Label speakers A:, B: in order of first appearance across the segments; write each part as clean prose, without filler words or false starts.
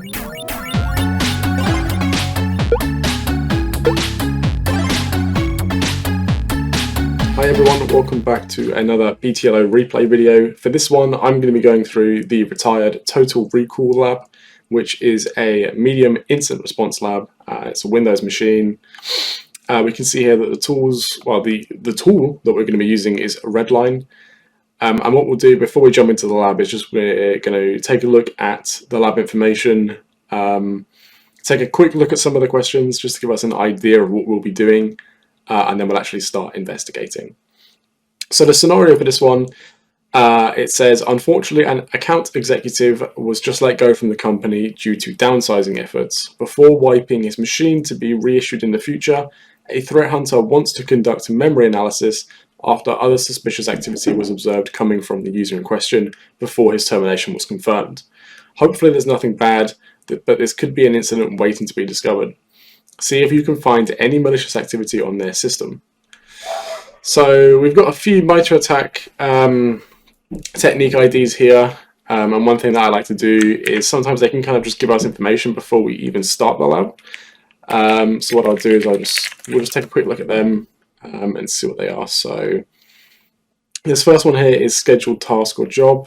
A: Hi everyone, welcome back to another BTLO Replay video. For this one, I'm going to be going through the retired Total Recall lab, which is a medium incident response lab. It's a Windows machine. We can see here that the tools, well, the tool that we're going to be using is Redline. And what we'll do before we jump into the lab is just we're going to take a look at the lab information, take a quick look at some of the questions just to give us an idea of what we'll be doing. And then we'll actually start investigating. So the scenario for this one, it says, unfortunately, an account executive was just let go from the company due to downsizing efforts. Before wiping his machine to be reissued in the future, a threat hunter wants to conduct memory analysis after other suspicious activity was observed coming from the user in question before his termination was confirmed. Hopefully there's nothing bad, but this could be an incident waiting to be discovered. See if you can find any malicious activity on their system. So we've got a few MITRE ATT&CK technique IDs here, and one thing that I like to do is sometimes they can kind of just give us information before we even start the lab. So what I'll do is we'll just take a quick look at them and see what they are. So this first one here is scheduled task or job,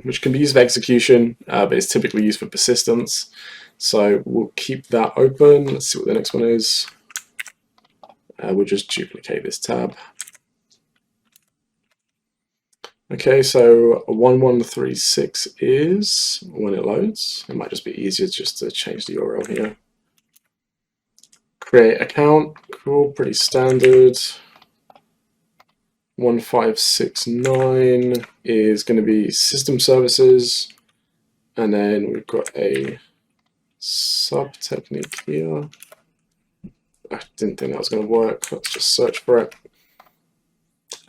A: which can be used for execution, but it's typically used for persistence. So we'll keep that open. Let's see what the next one is. We'll just duplicate this tab. Okay, so 1136 is when it loads. It might just be easier just to change the URL here. Create account, cool, pretty standard. 1569 is going to be system services, and then we've got a sub technique here. I didn't think that was going to work. Let's just search for it.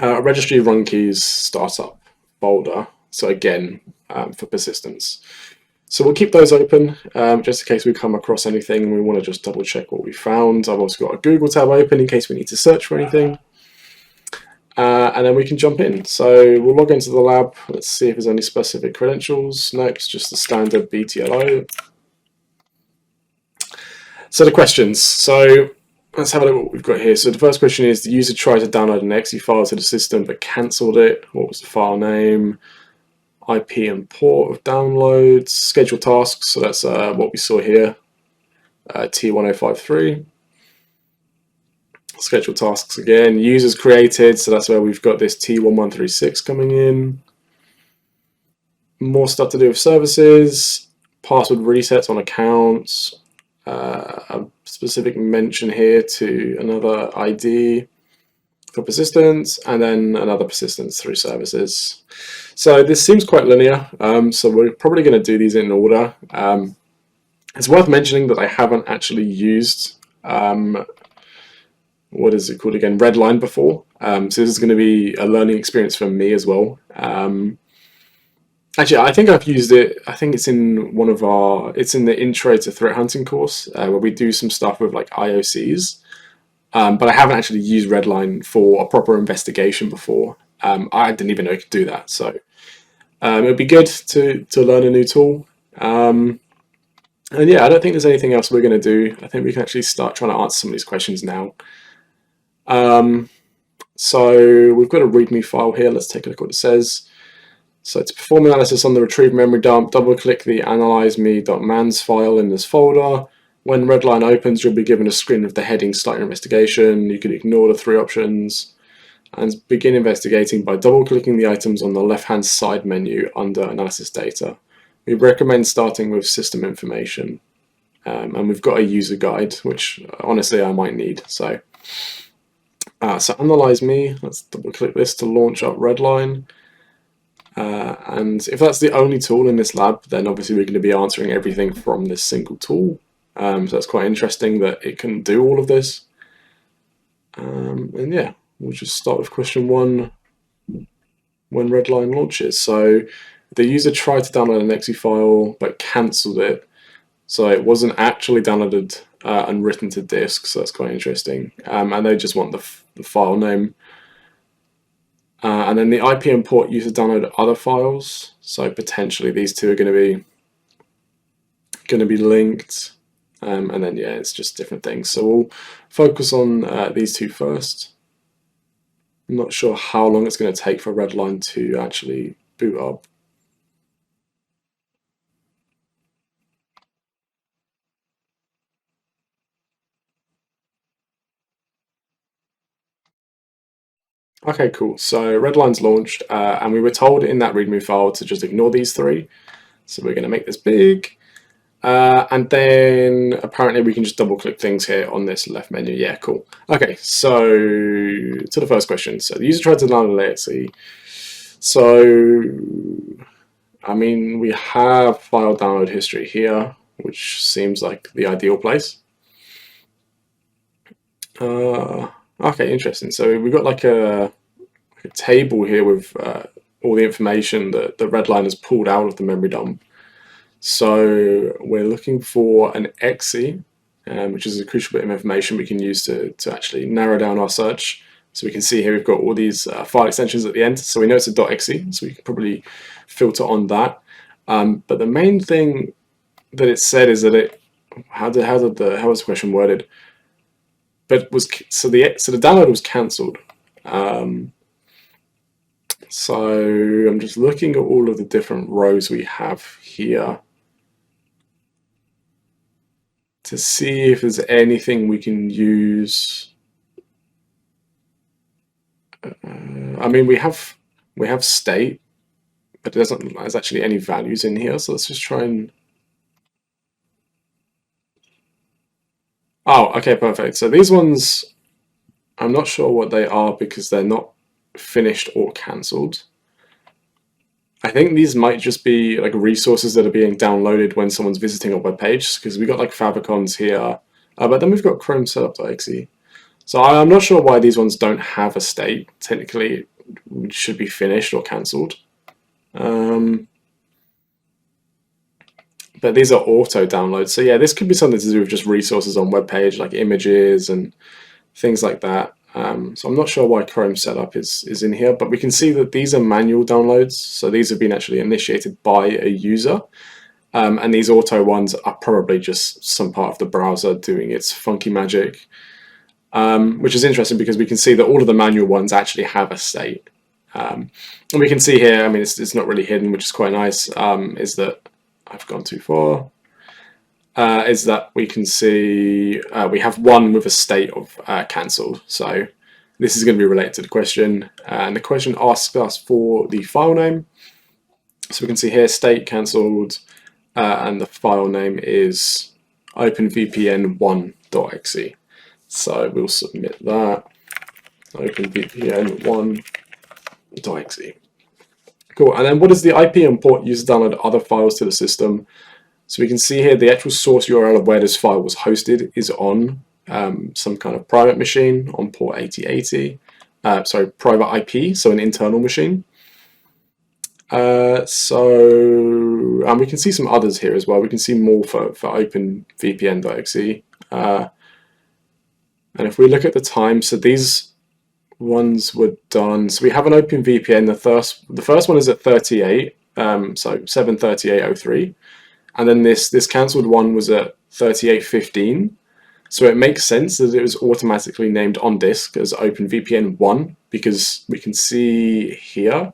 A: Registry run keys startup folder. So again, for persistence. So we'll keep those open just in case we come across anything and we want to just double check what we found. I've also got a Google tab open in case we need to search for anything. And then we can jump in. So we'll log into the lab. Let's see if there's any specific credentials. Nope, it's just the standard BTLO. So the questions. So let's have a look at what we've got here. So the first question is, the user tried to download an exe file to the system but cancelled it. What was the file name? IP and port of downloads. Scheduled tasks. So that's what we saw here. T1053. Scheduled tasks again. Users created. So that's where we've got this T1136 coming in. More stuff to do with services. Password resets on accounts. A specific mention here to another ID for persistence, and then another persistence through services. So this seems quite linear, so we're probably going to do these in order. It's worth mentioning that I haven't actually used, what is it called again, Redline before, so this is going to be a learning experience for me as well. Actually, I think I've used it. I think it's in one of our. It's in the Intro to Threat Hunting course where we do some stuff with like IOCs, but I haven't actually used Redline for a proper investigation before. I didn't even know you could do that. So it would be good to learn a new tool. And yeah, I don't think there's anything else we're going to do. I think we can actually start trying to answer some of these questions now. So we've got a README file here. Let's take a look at what it says. So to perform analysis on the retrieved memory dump, double-click the analyzeme.mans file in this folder. When Redline opens, you'll be given a screen of the heading Start Your Investigation. You can ignore the 3 options and begin investigating by double-clicking the items on the left-hand side menu under Analysis Data. We recommend starting with System Information. And we've got a user guide, which honestly I might need. So Analyze Me, let's double-click this to launch up Redline. And if that's the only tool in this lab, then obviously we're going to be answering everything from this single tool. So that's quite interesting that it can do all of this. And yeah, we'll just start with question 1 when Redline launches. So the user tried to download an exe file but cancelled it. So it wasn't actually downloaded and written to disk, so that's quite interesting. And they just want the file name. And then the IP and port used to download other files, so potentially these two are going to be going to be linked, and then yeah, it's just different things. So we'll focus on these two first. I'm not sure how long it's going to take for Redline to actually boot up. Okay, cool. So Redline's launched, and we were told in that README file to just ignore these three. So we're going to make this big. And then apparently we can just double click things here on this left menu. Yeah, cool. Okay, so to the first question. So the user tried to download exe. So, I mean, we have file download history here, which seems like the ideal place. Okay, interesting. So we've got like a table here with all the information that the Redline has pulled out of the memory dump. So we're looking for an exe, which is a crucial bit of information we can use to actually narrow down our search. So we can see here we've got all these file extensions at the end. So we know it's a .exe, so we can probably filter on that. But the main thing that it said is that how was the question worded? But so the download was cancelled. So I'm just looking at all of the different rows we have here to see if there's anything we can use. I mean, we have state, but there's actually any values in here. So let's just try and. Oh, okay, perfect. So these ones, I'm not sure what they are because they're not finished or cancelled. I think these might just be like resources that are being downloaded when someone's visiting a web page, because we got like favicons here, but then we've got Chrome setup.exe. So I'm not sure why these ones don't have a state. Technically, it should be finished or cancelled. But these are auto downloads. So yeah, this could be something to do with just resources on web page, like images and things like that. So I'm not sure why Chrome setup is in here, but we can see that these are manual downloads. So these have been actually initiated by a user. And these auto ones are probably just some part of the browser doing its funky magic. Which is interesting because we can see that all of the manual ones actually have a state. And we can see here, I mean, it's not really hidden, which is quite nice, is that I've gone too far, is that we can see we have one with a state of cancelled. So this is going to be related to the question. And the question asks us for the file name. So we can see here state cancelled, and the file name is openvpn1.exe. So we'll submit that, openvpn1.exe. Cool, and then what is the IP and port used to download other files to the system? So we can see here the actual source URL of where this file was hosted is on some kind of private machine on port 8080. Sorry, private IP, so an internal machine. And we can see some others here as well. We can see more for openvpn.exe. And if we look at the time, so these ones were done. So we have an OpenVPN. The first one is at 38, so 7:38:03, and then this cancelled one was at 38:15. So it makes sense that it was automatically named on disk as OpenVPN1 because we can see here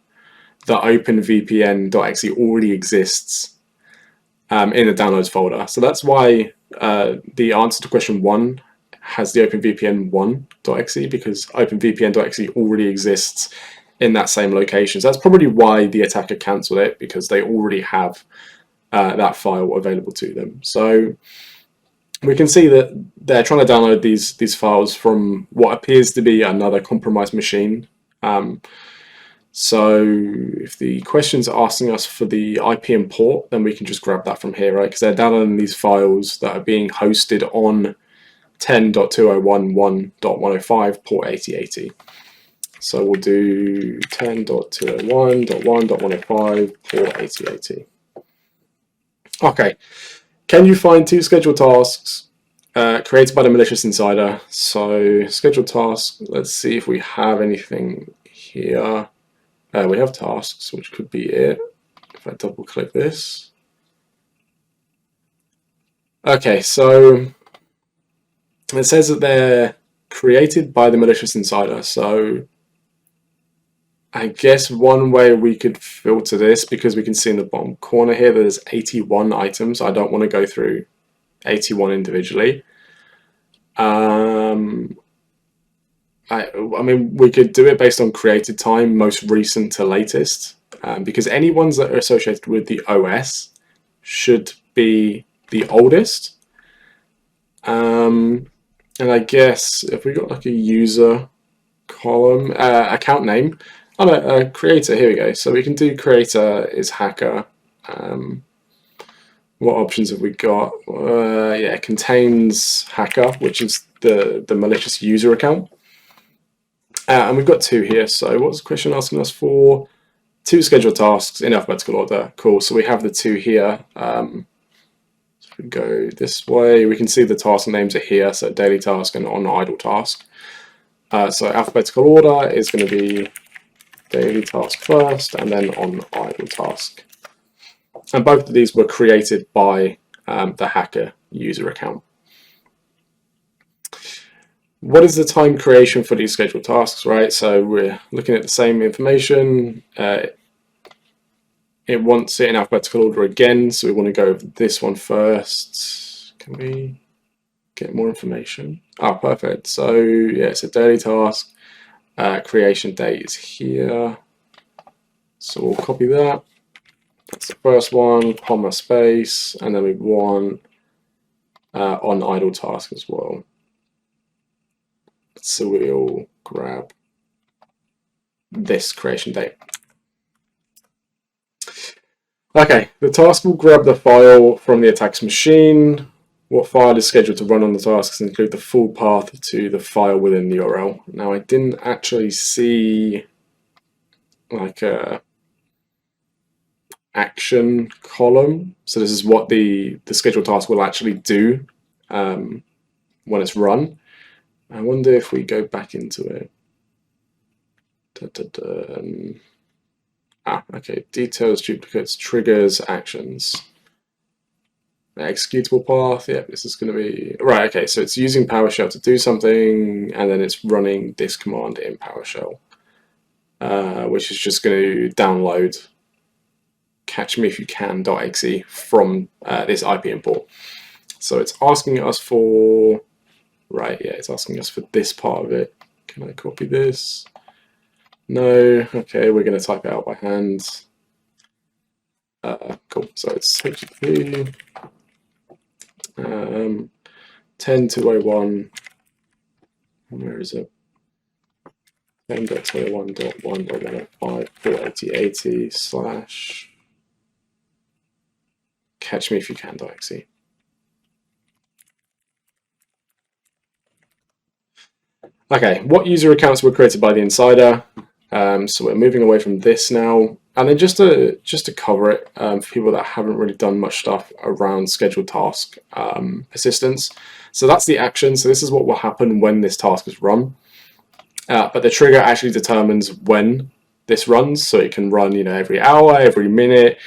A: that OpenVPN.exe already exists in the downloads folder. So that's why the answer to question 1 has the openvpn1.exe, because openvpn.exe already exists in that same location. So that's probably why the attacker cancelled it, because they already have that file available to them. So we can see that they're trying to download these files from what appears to be another compromised machine. So if the question's asking us for the IP and port, then we can just grab that from here, right? Because they're downloading these files that are being hosted on 10.2011.105 port 8080. So we'll do 10.201.1.105 port 8080. Okay, can you find two scheduled tasks created by the malicious insider? So scheduled tasks, let's see if we have anything here. We have tasks, which could be it. If I double click this. Okay, so it says that they're created by the malicious insider. So I guess one way we could filter this, because we can see in the bottom corner here there's 81 items. I don't want to go through 81 individually. I mean, we could do it based on created time, most recent to latest, because any ones that are associated with the OS should be the oldest. And I guess if we got like a user column, account name, oh no, creator, here we go. So we can do creator is hacker. What options have we got? Yeah, contains hacker, which is the malicious user account. And we've got two here. So what's the question asking us for? 2 scheduled tasks in alphabetical order. Cool. So we have the 2 here. So if we go this way, we can see the task names are here. So daily task and on idle task. So alphabetical order is going to be daily task first and then on idle task. And both of these were created by the hacker user account. What is the time creation for these scheduled tasks, right? So we're looking at the same information. It wants it in alphabetical order again, so we want to go over this one first. Can we get more information? Oh, perfect. So yeah, it's a daily task. Creation date is here. So we'll copy that. That's the first one, comma space, and then we want on idle task as well. So we'll grab this creation date. Okay, the task will grab the file from the attack's machine. What file is scheduled to run on the tasks include the full path to the file within the URL. Now I didn't actually see like a action column. So this is what the scheduled task will actually do when it's run. I wonder if we go back into it. Okay, details, duplicates, triggers, actions. The executable path, yeah, this is going to be, right, okay, so it's using PowerShell to do something, and then it's running this command in PowerShell, which is just going to download catchmeifyoucan.exe from this IP import. So it's asking us for, right, yeah, it's asking us for this part of it. Can I copy this? No. Okay, we're going to type it out by hand. Cool. So it's HTTP 10.201. Where is it? 10.201.1.105.480.80 / catchmeifyoucan.exe. Okay, what user accounts were created by the insider? So we're moving away from this now, and then just to cover it for people that haven't really done much stuff around scheduled task persistence. So that's the action. So this is what will happen when this task is run. But the trigger actually determines when this runs. So it can run, every hour, every minute.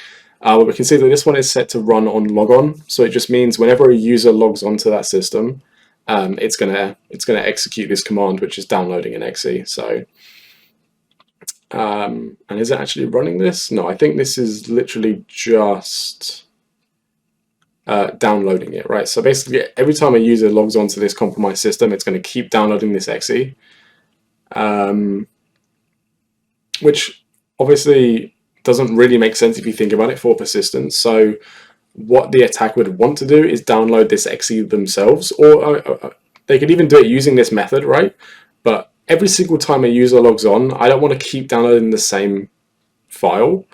A: We can see that this one is set to run on logon. So it just means whenever a user logs onto that system, it's gonna execute this command, which is downloading an exe. So, and is it actually running this? No, I think this is literally just downloading it, right? So basically, every time a user logs onto this compromised system, it's going to keep downloading this exe, which obviously doesn't really make sense if you think about it for persistence. So what the attacker would want to do is download this exe themselves, or they could even do it using this method, right? But every single time a user logs on, I don't want to keep downloading the same file.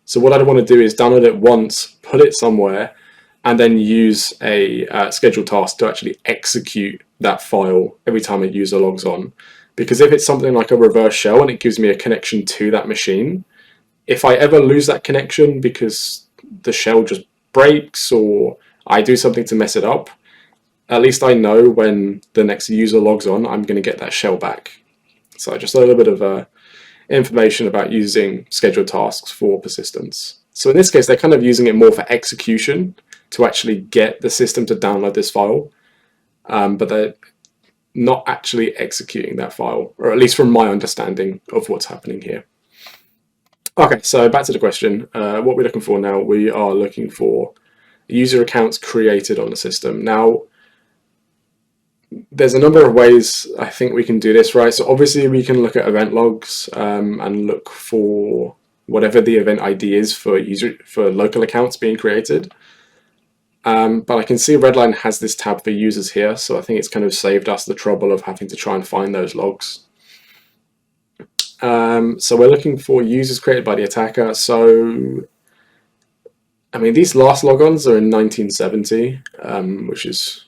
A: So what I want to do is download it once, put it somewhere, and then use a scheduled task to actually execute that file every time a user logs on. Because if it's something like a reverse shell and it gives me a connection to that machine, if I ever lose that connection because the shell just breaks or I do something to mess it up, at least I know when the next user logs on, I'm going to get that shell back. So just a little bit of information about using scheduled tasks for persistence. So in this case, they're kind of using it more for execution to actually get the system to download this file, but they're not actually executing that file, or at least from my understanding of what's happening here. Okay, so back to the question. What we're looking for now, we are looking for user accounts created on the system. Now, there's a number of ways I think we can do this, right? So obviously we can look at event logs and look for whatever the event ID is for local accounts being created. But I can see Redline has this tab for users here, so I think it's kind of saved us the trouble of having to try and find those logs. So we're looking for users created by the attacker. So, I mean, these last logons are in 1970, which is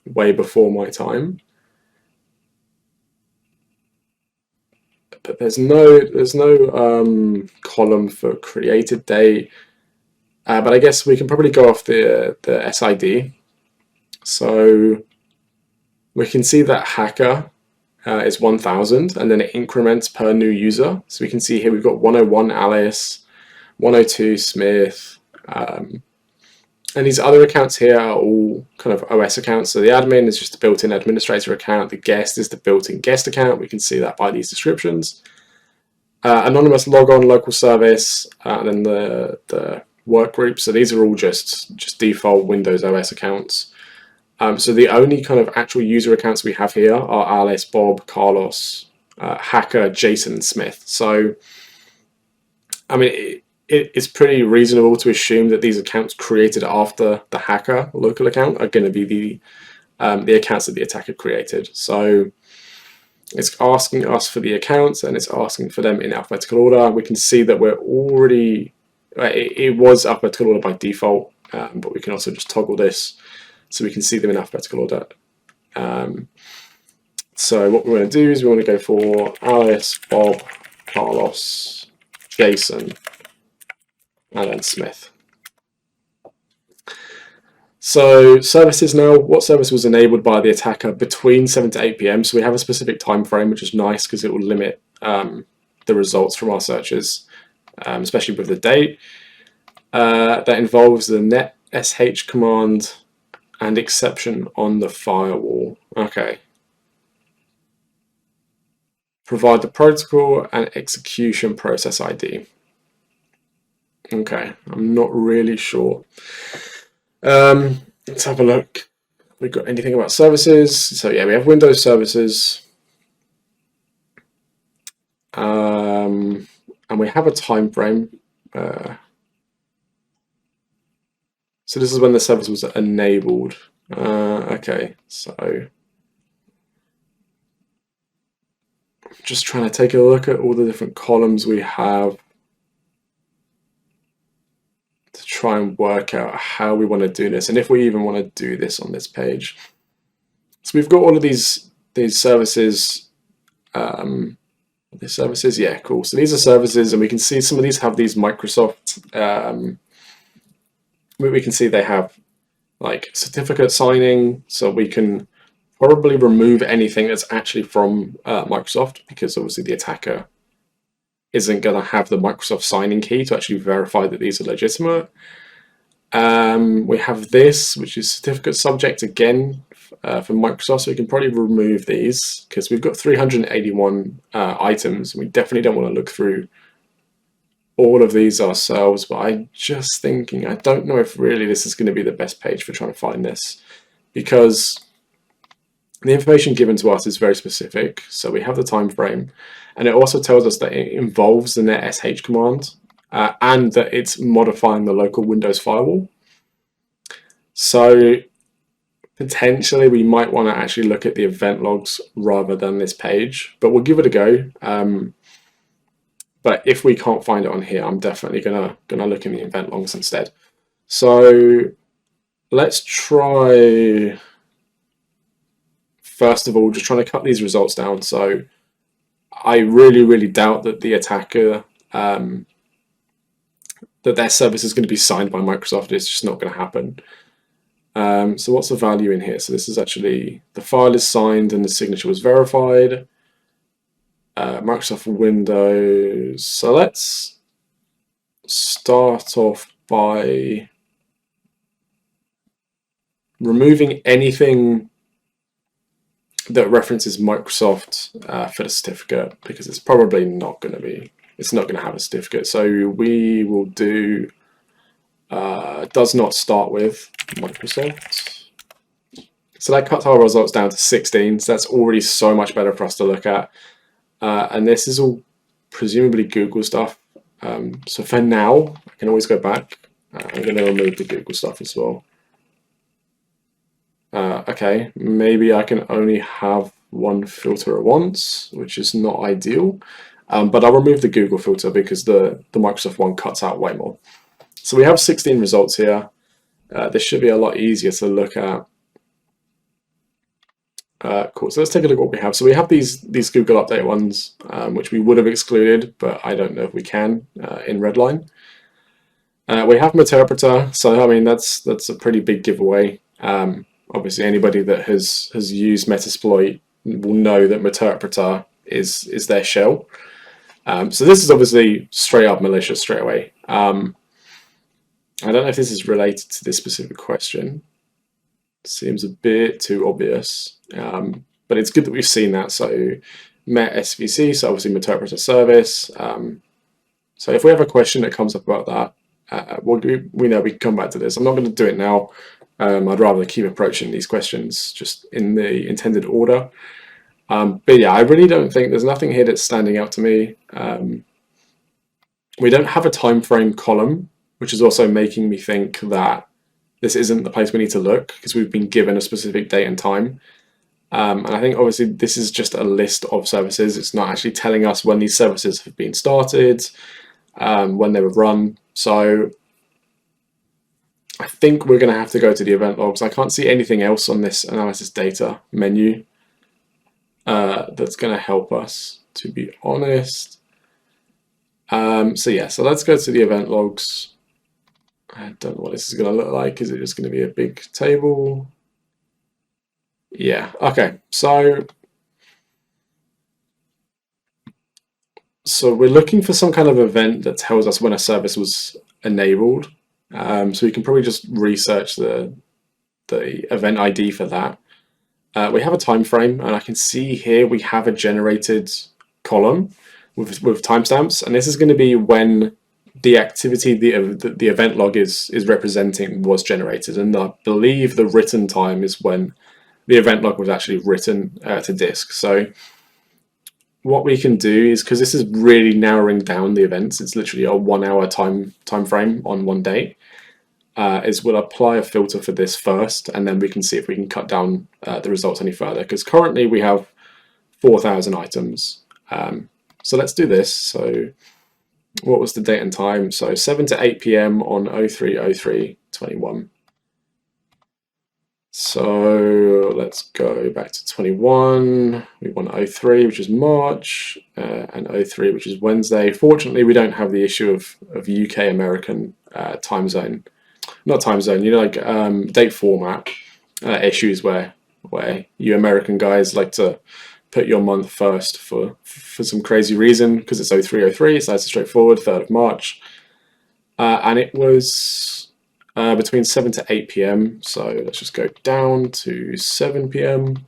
A: way before my time. But there's no column for created date. But I guess we can probably go off the SID. So we can see that hacker is 1000, and then it increments per new user. So we can see here we've got 101 Alice, 102 Smith, and these other accounts here are all kind of OS accounts. So the admin is just a built-in administrator account. The guest is the built-in guest account. We can see that by these descriptions. Anonymous logon, local service, and then the work group. So these are all just default Windows OS accounts. So the only kind of actual user accounts we have here are Alice, Bob, Carlos, Hacker, Jason, Smith. So, I mean, it's pretty reasonable to assume that these accounts created after the hacker local account are going to be the accounts that the attacker created. So it's asking us for the accounts, and it's asking for them in alphabetical order. We can see that we're already, it was alphabetical order by default, but we can also just toggle this so we can see them in alphabetical order. So what we want to do is we want to go for Alice, Bob, Carlos, Jason, and then Smith. So services now, what service was enabled by the attacker between 7 to 8 p.m. So we have a specific time frame, which is nice because it will limit the results from our searches, especially with the date. That involves the net sh command and exception on the firewall. Okay. Provide the protocol and execution process ID. Okay, I'm not really sure. Let's have a look. We've got anything about services. So yeah, we have Windows services. And we have a time frame. So this is when the service was enabled. Okay, so just trying to take a look at all the different columns we have to try and work out how we want to do this, and if we even want to do this on this page. So we've got all of these services. These services, yeah, cool. So these are services, and we can see some of these have these Microsoft. We can see they have like certificate signing, so we can probably remove anything that's actually from Microsoft, because obviously the attacker isn't going to have the Microsoft signing key to actually verify that these are legitimate. We have this, which is certificate subject again from Microsoft, so we can probably remove these because we've got 381 items. We definitely don't want to look through all of these ourselves, but I'm just thinking, I don't know if really this is going to be the best page for trying to find this, because the information given to us is very specific. So we have the time frame, and it also tells us that it involves the net sh command and that it's modifying the local Windows firewall. So potentially we might want to actually look at the event logs rather than this page, but we'll give it a go. But if we can't find it on here, I'm definitely gonna look in the event logs instead. So let's try, first of all, just trying to cut these results down. So I really doubt that the attacker, that their service is going to be signed by Microsoft. It's just not going to happen. So what's the value in here? So this is actually, the file is signed and the signature was verified. Microsoft Windows. So let's start off by removing anything that references Microsoft for the certificate, because it's probably not going to be, it's not going to have a certificate. So we will do does not start with Microsoft. So that cuts our results down to 16. So that's already so much better for us to look at. And this is all presumably Google stuff. So for now, I can always go back. I'm going to remove the Google stuff as well. Okay, maybe I can only have one filter at once, which is not ideal. But I'll remove the Google filter because the Microsoft one cuts out way more. So we have 16 results here. This should be a lot easier to look at. Cool, so let's take a look at what we have. So we have these Google Update ones, which we would have excluded, but I don't know if we can in Redline. We have MITRE, so I mean that's a pretty big giveaway. Obviously, anybody that has used Metasploit will know that MITRE is their shell. So this is obviously straight up malicious straight away. I don't know if this is related to this specific question. Seems a bit too obvious, but it's good that we've seen that. So MET SVC, so obviously MITRE service. So if we have a question that comes up about that, we know we can come back to this. I'm not going to do it now. I'd rather keep approaching these questions just in the intended order. But yeah, I really don't think there's nothing here that's standing out to me. We don't have a time frame column, which is also making me think that this isn't the place we need to look because we've been given a specific date and time. And I think obviously this is just a list of services. It's not actually telling us when these services have been started, when they were run. So I think we're going to have to go to the event logs. I can't see anything else on this analysis data menu that's going to help us, to be honest. So yeah, so let's go to the event logs. I don't know what this is going to look like. Is it just going to be a big table? Yeah, okay. So we're looking for some kind of event that tells us when a service was enabled. So we can probably just research the event ID for that. We have a time frame, and I can see here we have a generated column with timestamps, and this is going to be when the activity the event log is representing was generated, and I believe the written time is when the event log was actually written to disk. So what we can do is, because this is really narrowing down the events, it's literally a 1 hour time frame on one date, is we'll apply a filter for this first, and then we can see if we can cut down the results any further, because currently we have 4,000 items. So let's do this. So what was the date and time? So 7 to 8 p.m. on 03/03/21. So let's go back to 21. We want 03, which is March, and 03, which is Wednesday. Fortunately, we don't have the issue of UK American time zone. Not time zone, you know, like date format issues where you American guys like to put your month first for some crazy reason, because it's 03/03, so that's straightforward, 3rd of March. And it was between 7 to 8 p.m. So let's just go down to 7 p.m.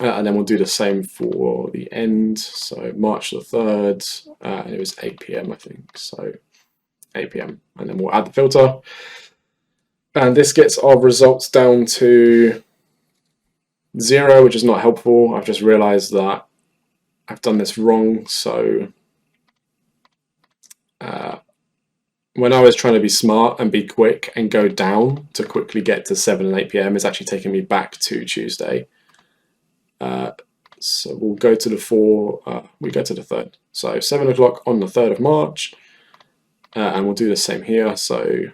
A: And then we'll do the same for the end. So March the 3rd, and it was 8 p.m. I think. So 8 p.m. And then we'll add the filter. And this gets our results down to 0, which is not helpful. I've just realized that I've done this wrong. So when I was trying to be smart and be quick and go down to quickly get to 7 and 8 p.m, it's actually taking me back to Tuesday. So we'll go to the we go to the 3rd. So 7 o'clock on the 3rd of March, and we'll do the same here. So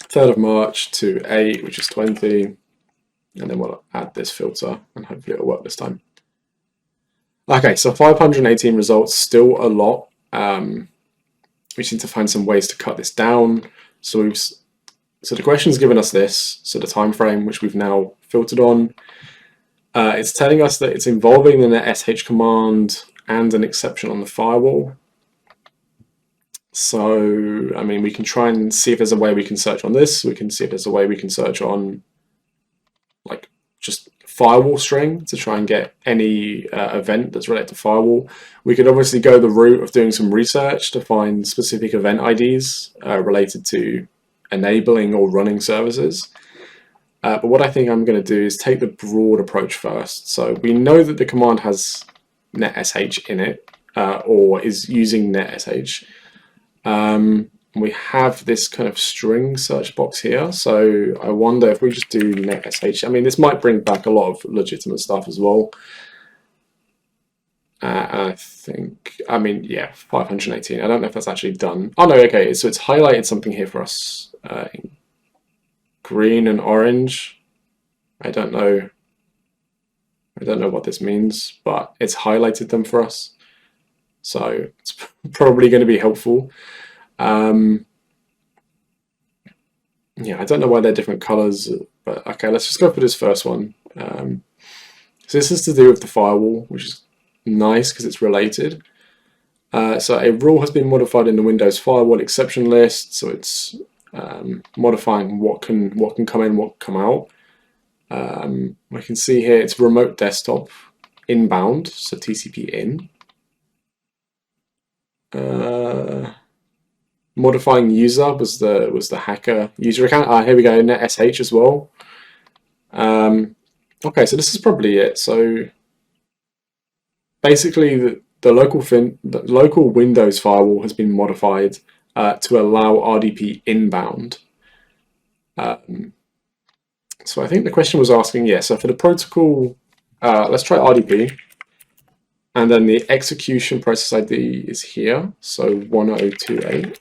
A: 3rd of March to 8, which is 20, and then we'll add this filter, and hopefully it'll work this time. Okay, so 518 results, still a lot. We need to find some ways to cut this down. So the question's given us this, so the time frame, which we've now filtered on. It's telling us that it's involving the net sh command and an exception on the firewall. So, I mean, we can try and see if there's a way we can search on this. We can see if there's a way we can search on like just firewall string to try and get any event that's related to firewall. We could obviously go the route of doing some research to find specific event IDs related to enabling or running services. But what I think I'm going to do is take the broad approach first. So we know that the command has netsh in it, or is using netsh. We have this kind of string search box here, so I wonder if we just do netsh. I mean, this might bring back a lot of legitimate stuff as well. I think, I mean, yeah, 518. I don't know if that's actually done. Oh no, okay, so it's highlighted something here for us in green and orange. I don't know what this means, but it's highlighted them for us. So it's probably going to be helpful. Yeah, I don't know why they're different colors, but okay, let's just go for this first one. So this is to do with the firewall, which is nice because it's related. So a rule has been modified in the Windows firewall exception list, so it's modifying what can come in, what can come out. We can see here it's remote desktop inbound, so TCP in. Modifying user was the hacker user account. Here we go, netsh as well. Okay, so this is probably it. So basically, the local Windows firewall has been modified to allow RDP inbound. So I think the question was asking, yeah. So for the protocol, let's try RDP. And then the execution process ID is here, so 1028.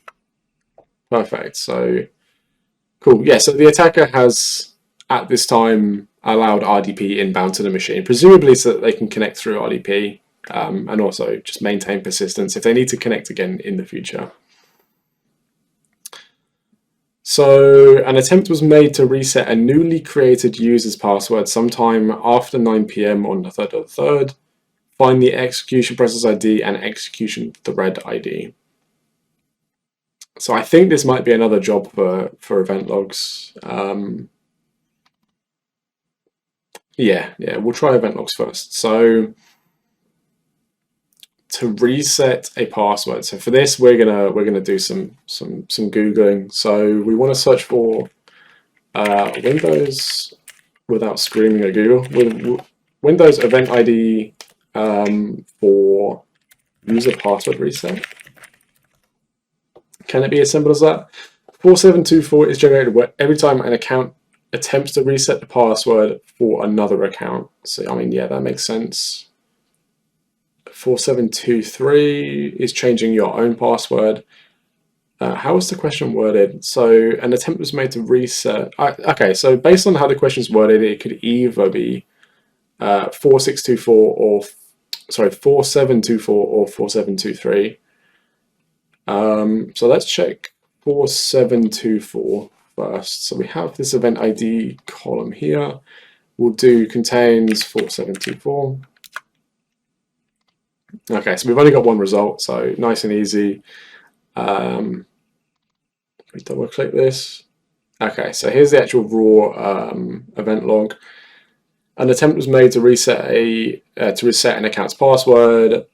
A: Perfect, so cool. Yeah, so the attacker has, at this time, allowed RDP inbound to the machine, presumably so that they can connect through RDP, and also just maintain persistence if they need to connect again in the future. So an attempt was made to reset a newly created user's password sometime after 9 PM on the 3rd of the 3rd. Find the execution process ID and execution thread ID. So I think this might be another job for event logs. Yeah, we'll try event logs first. So to reset a password. So for this, we're gonna do some googling. So we want to search for Windows without screaming at Google. With Windows event ID for user password reset. Can it be as simple as that? 4724 is generated every time an account attempts to reset the password for another account. So I mean, yeah, that makes sense. 4723 is changing your own password. How was the question worded? So an attempt was made to reset. Okay, so based on how the question is worded, it could either be 4624 or 4724 or 4723. So let's check 4724 first. So we have this event ID column here. We'll do contains 4724. Okay, so we've only got one result, so nice and easy. We double click this. Okay, so here's the actual raw event log. An attempt was made to reset an account's password.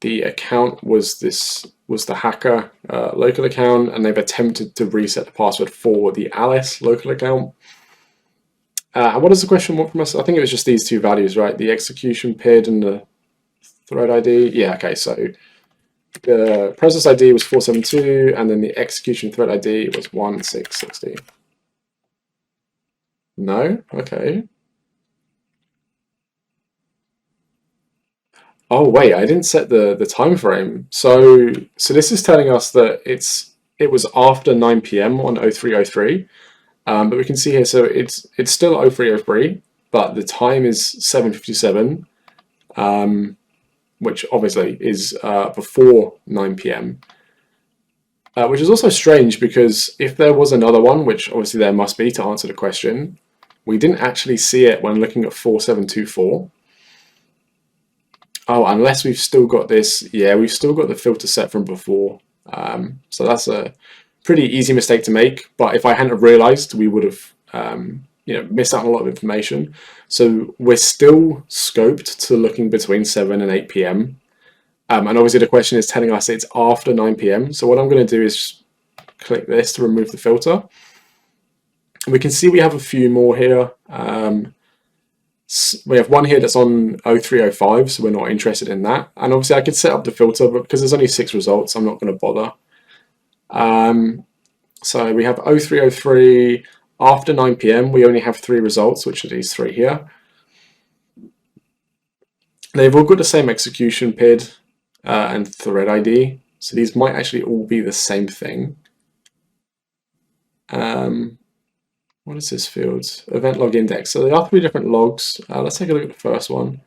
A: The account was the hacker local account, and they've attempted to reset the password for the Alice local account. What does the question want from us? I think it was just these two values, right? The execution PID and the thread ID. Yeah, okay, so the process ID was 472, and then the execution thread ID was 1660. No? Okay. Oh wait, I didn't set the time frame. So this is telling us that it was after 9 PM on 0303. But we can see here, so it's still 0303, but the time is 7:57, which obviously is before 9 PM. Which is also strange because if there was another one, which obviously there must be to answer the question, we didn't actually see it when looking at 4724. Oh, unless we've still got this. Yeah, we've still got the filter set from before. So that's a pretty easy mistake to make. But if I hadn't have realized, we would have missed out on a lot of information. So we're still scoped to looking between 7 and 8 p.m. And obviously the question is telling us it's after 9 p.m. So what I'm going to do is click this to remove the filter. We can see we have a few more here. We have one here that's on 0305, so we're not interested in that. And obviously I could set up the filter, but because there's only 6 results, I'm not going to bother. So we have 0303 after 9 p.m. We only have 3 results, which are these 3 here. They've all got the same execution PID and thread ID, so these might actually all be the same thing. What is this field? Event log index. So there are 3 different logs. Let's take a look at the first one.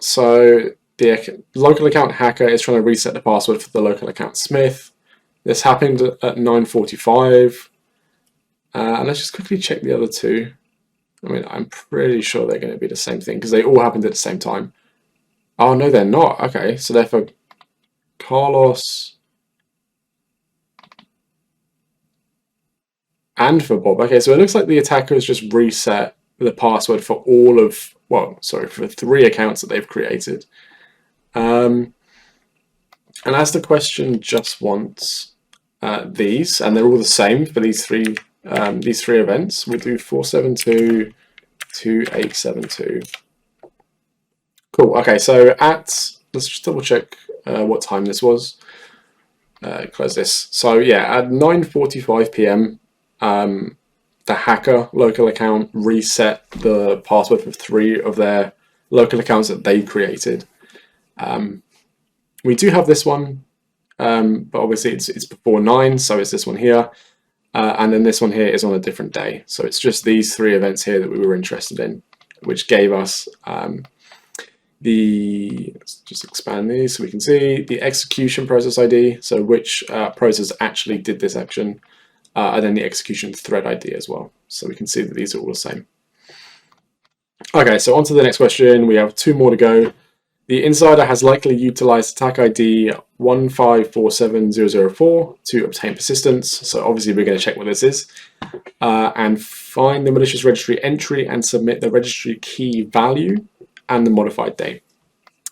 A: So the local account hacker is trying to reset the password for the local account Smith. This happened at 9:45. And let's just quickly check the other 2. I mean, I'm pretty sure they're going to be the same thing because they all happened at the same time. Oh, no, they're not. Okay, so they're for Carlos and for Bob. Okay, so it looks like the attacker has just reset the password for all of, well, sorry, for 3 accounts that they've created. And as the question just wants these, and they're all the same for these three events, we'll do 472 2872. Cool. Okay, so let's just double check what time this was. Close this. So yeah, at 9:45 p.m. The hacker local account reset the password for 3 of their local accounts that they created. We do have this one, but obviously it's before 9, so it's this one here. And then this one here is on a different day. So it's just these 3 events here that we were interested in, which gave us let's just expand these so we can see the execution process ID, so which process actually did this action, and then the execution thread ID as well. So we can see that these are all the same. Okay, so on to the next question. We have 2 more to go. The insider has likely utilized attack ID 1547004 to obtain persistence. So obviously we're going to check what this is and find the malicious registry entry and submit the registry key value and the modified date.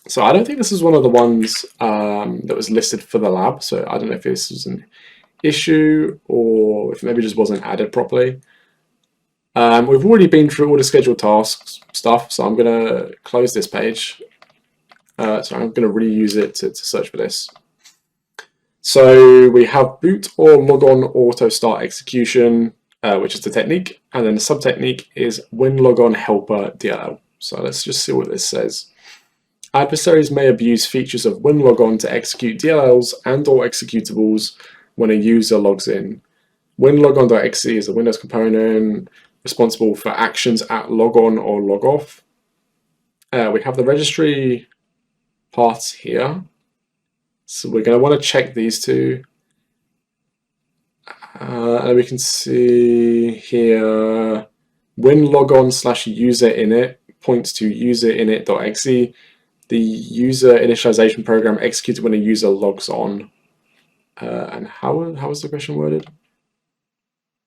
A: So I don't think this is one of the ones that was listed for the lab. So I don't know if this was an issue or if maybe just wasn't added properly. We've already been through all the scheduled tasks stuff, so I'm going to close this page. So I'm going to reuse it to search for this. So we have boot or logon auto start execution, which is the technique, and then the sub-technique is win logon helper DLL. So let's just see what this says. Adversaries may abuse features of win logon to execute DLLs and or executables when a user logs in. WinLogon.exe is a Windows component responsible for actions at logon or log off. We have the registry paths here. So we're going to want to check these 2. And we can see here winlogon/userinit points to userinit.exe. The user initialization program executed when a user logs on. And how was the question worded?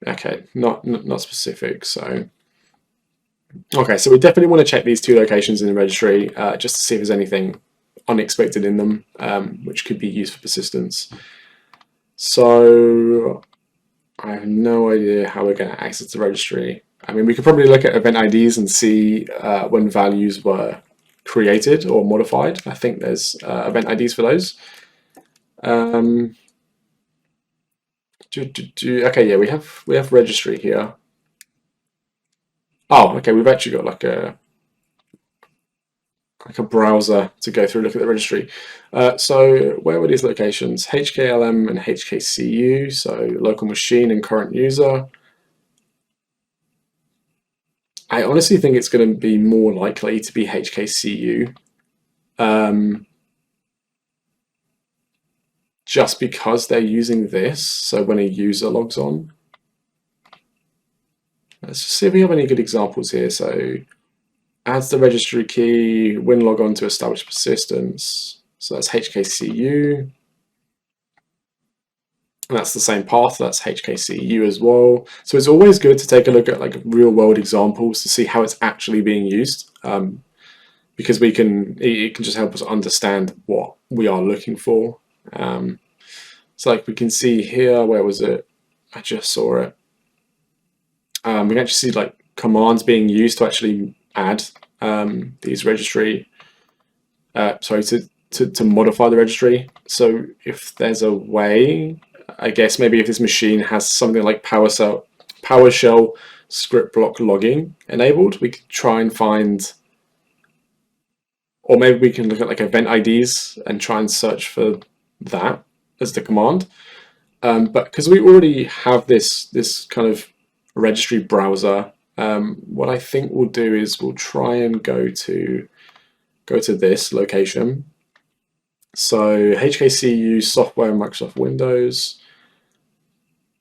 A: Okay, not specific. So okay, so we definitely want to check these 2 locations in the registry just to see if there's anything unexpected in them, which could be used for persistence. So I have no idea how we're going to access the registry. I mean, we could probably look at event IDs and see when values were created or modified. I think there's event IDs for those. Okay, yeah, we have registry here. Oh, okay, we've actually got like a browser to go through and look at the registry. So where were these locations? HKLM and HKCU, so local machine and current user. I honestly think it's going to be more likely to be HKCU. Just because they're using this, so when a user logs on. Let's just see if we have any good examples here. So adds the registry key, win logon to establish persistence. So that's HKCU. And that's the same path, that's HKCU as well. So it's always good to take a look at like real world examples to see how it's actually being used, because it can just help us understand what we are looking for. So like we can see here, where was it? I just saw it. We can actually see like commands being used to actually add these registry, to modify the registry. So if there's a way, I guess maybe if this machine has something like PowerShell script block logging enabled, we could try and find, or maybe we can look at like event IDs and try and search for that as the command. But because we already have this kind of registry browser, what I think we'll do is we'll try and go to this location. So HKCU software Microsoft Windows.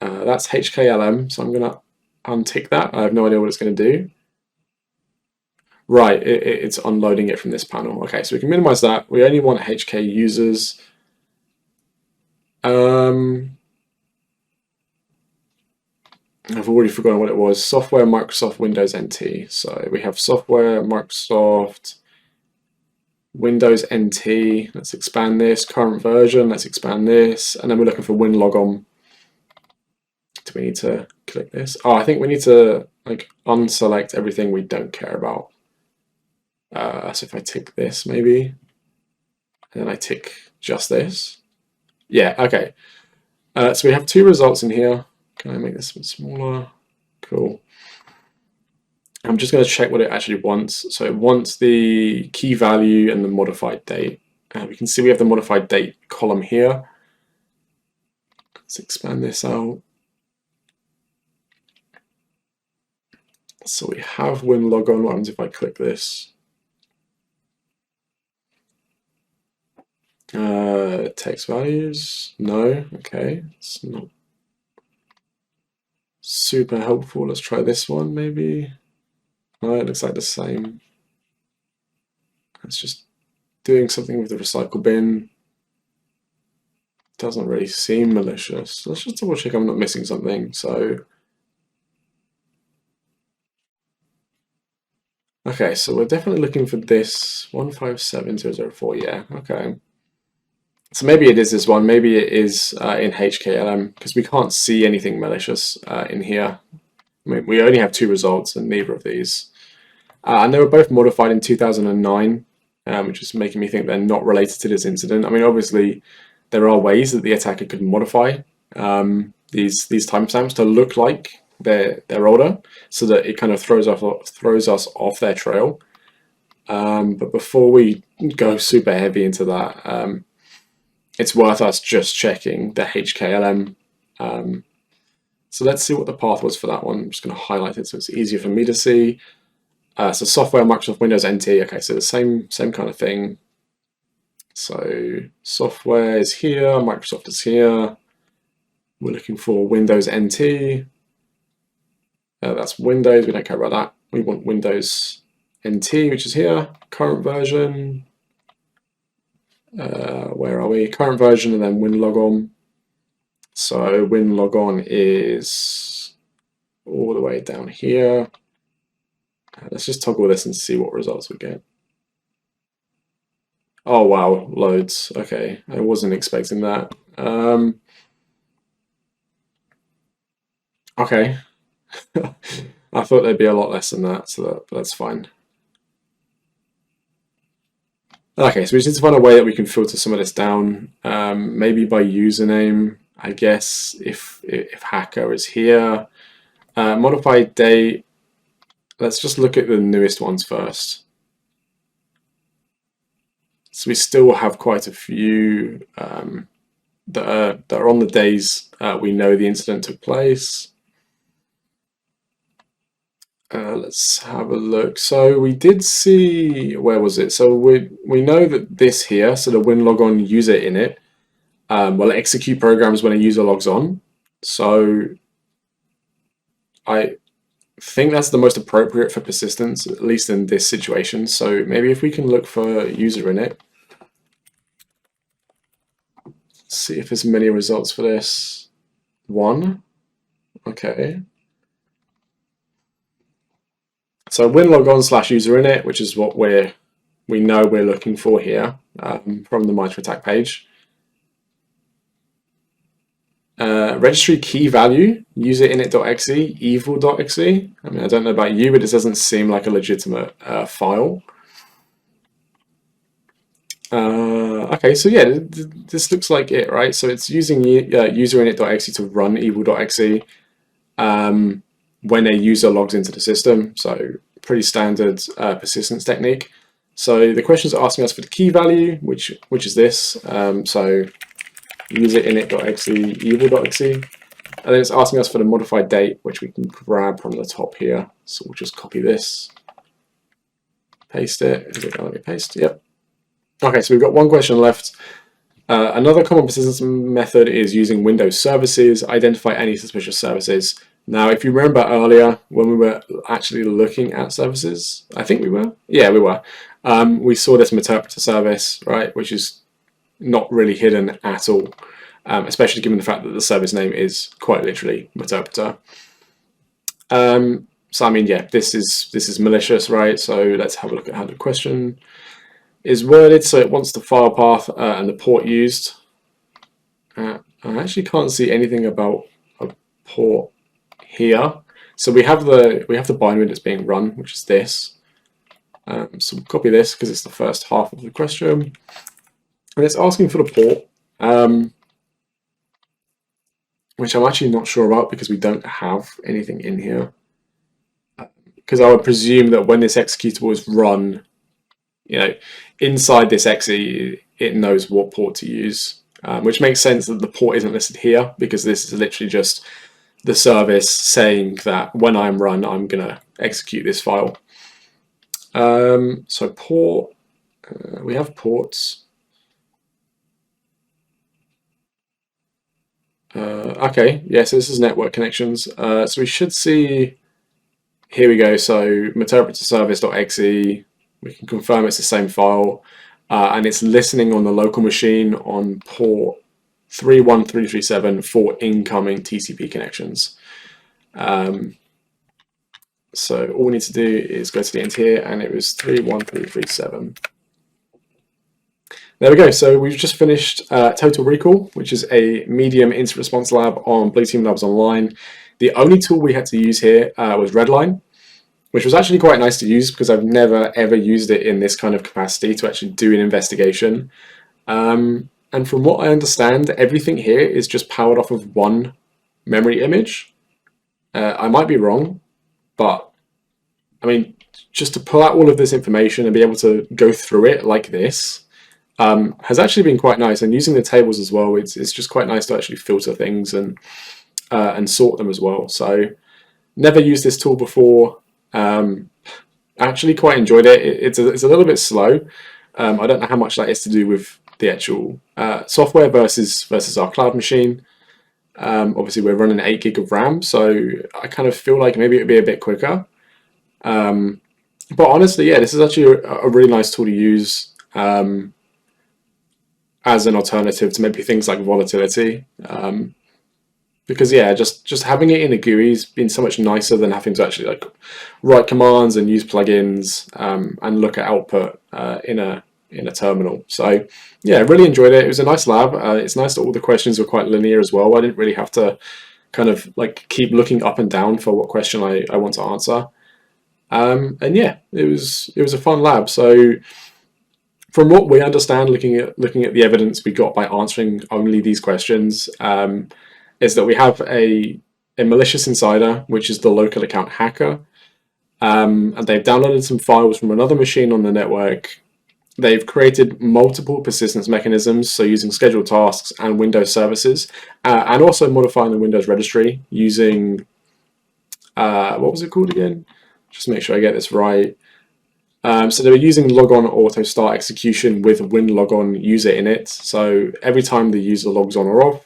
A: That's HKLM, so I'm going to untick that. I have no idea what it's going to do. Right, it's unloading it from this panel. Okay, so we can minimize that. We only want HK users. I've already forgotten what it was. Software Microsoft Windows NT. So we have software Microsoft Windows NT. Let's expand this. Current version. Let's expand this. And then we're looking for WinLogon. Do we need to click this? Oh, I think we need to like unselect everything we don't care about. So if I tick this maybe, and then I tick just this. Yeah, okay. So we have two results in here. Can I make this a bit smaller? Cool. I'm just going to check what it actually wants. So it wants the key value and the modified date. We can see we have the modified date column here. Let's expand this out. So we have WinLogon. What happens if I click this? Text values, no, okay, it's not super helpful. Let's try this one maybe. No, it looks like the same. It's just doing something with the recycle bin. Doesn't really seem malicious. Let's just double check I'm not missing something. So, okay, so we're definitely looking for this 157004, yeah, okay. So maybe it is this one, maybe it is in HKLM, because we can't see anything malicious in here. I mean, we only have two results and neither of these. And they were both modified in 2009, which is making me think they're not related to this incident. I mean, obviously, there are ways that the attacker could modify these timestamps to look like they're older, so that it kind of throws us off their trail. But before we go super heavy into that, it's worth us just checking the HKLM. So let's see what the path was for that one. I'm just going to highlight it so it's easier for me to see. So software Microsoft Windows NT. Okay, so the same kind of thing. So software is here, Microsoft is here. We're looking for Windows NT. That's Windows. We don't care about that. We want Windows NT, which is here. Current version. Where are we? Current version and then WinLogon. So WinLogon is all the way down here. Let's just toggle this and see what results we get. Oh wow, loads. Okay, I wasn't expecting that. Okay. I thought there'd be a lot less than that, so that's fine. Okay, so we just need to find a way that we can filter some of this down, maybe by username, I guess, if hacker is here. Modified date, let's just look at the newest ones first. So we still have quite a few that are on the days we know the incident took place. Let's have a look. So we did see, where was it? So we know that this here, so the WinLogon user init, will execute programs when a user logs on. So I think that's the most appropriate for persistence, at least in this situation. So maybe if we can look for user init, see if there's many results for this. 1. Okay. So winlogon/userinit, which is what we know we're looking for here from the MITRE ATT&CK page. Registry key value, userinit.exe, evil.exe. I mean, I don't know about you, but it doesn't seem like a legitimate file. Okay, so yeah, this looks like it, right? So it's using userinit.exe to run evil.exe when a user logs into the system. So pretty standard persistence technique. So the questions are asking us for the key value, which is this. So userinit.exe, evil.exe. And then it's asking us for the modified date, which we can grab from the top here. So we'll just copy this, paste it. Is it going to let me paste? Yep. Okay, so we've got one question left. Another common persistence method is using Windows services, identify any suspicious services. Now, if you remember earlier when we were actually looking at services, I think we were. Yeah, we were. We saw this interpreter service, right, which is not really hidden at all, especially given the fact that the service name is quite literally interpreter. So I mean, yeah, this is malicious, right? So let's have a look at how the question is worded. So it wants the file path and the port used. I actually can't see anything about a port here. So we have the binary that's being run, which is this. So we'll copy this because it's the first half of the question, and it's asking for the port, which I'm actually not sure about because we don't have anything in here. Because I would presume that when this executable is run, you know, inside this exe, it knows what port to use, which makes sense that the port isn't listed here because this is literally just the service saying that when I'm run, I'm gonna execute this file. So port, we have ports. Okay, yeah, so this is network connections. So we should see, here we go, so interpreter service.exe, we can confirm it's the same file, and it's listening on the local machine on port 31337 for incoming TCP connections. So all we need to do is go to the end here, and it was 31337. There we go. So we've just finished Total Recall, which is a medium incident response lab on Blue Team Labs Online. The only tool we had to use here was Redline, which was actually quite nice to use because I've never ever used it in this kind of capacity to actually do an investigation. And from what I understand, everything here is just powered off of one memory image. I might be wrong, but I mean, just to pull out all of this information and be able to go through it like this has actually been quite nice. And using the tables as well, it's just quite nice to actually filter things and sort them as well. So never used this tool before. Actually quite enjoyed it. It's a little bit slow. I don't know how much that is to do with the actual software versus our cloud machine. Obviously we're running 8 gig of RAM, so I kind of feel like maybe it'd be a bit quicker. But honestly, yeah, this is actually a really nice tool to use as an alternative to maybe things like volatility. Because yeah, just having it in a GUI has been so much nicer than having to actually like write commands and use plugins and look at output in a terminal. So yeah, I really enjoyed it. It was a nice lab. It's nice that all the questions were quite linear as well. I didn't really have to kind of like keep looking up and down for what question I want to answer. And yeah, it was a fun lab. So from what we understand, looking at the evidence we got by answering only these questions, is that we have a malicious insider, which is the local account hacker, and they've downloaded some files from another machine on the network. They've created multiple persistence mechanisms, so using scheduled tasks and Windows services, and also modifying the Windows registry using, what was it called again? Just make sure I get this right. So they were using logon auto start execution with winlogon user init. So every time the user logs on or off,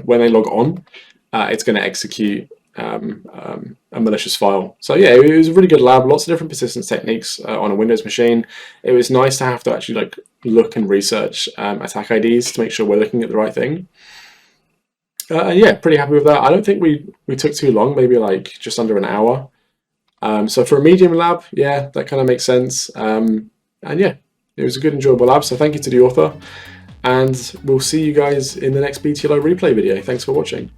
A: when they log on, it's going to execute a malicious file. So yeah, it was a really good lab. Lots of different persistence techniques on a Windows machine. It was nice to have to actually like look and research attack IDs to make sure we're looking at the right thing. Yeah, pretty happy with that. I don't think we took too long, maybe like just under an hour. So for a medium lab, yeah, that kind of makes sense. And yeah, it was a good, enjoyable lab. So thank you to the author, and we'll see you guys in the next BTLO replay video. Thanks for watching.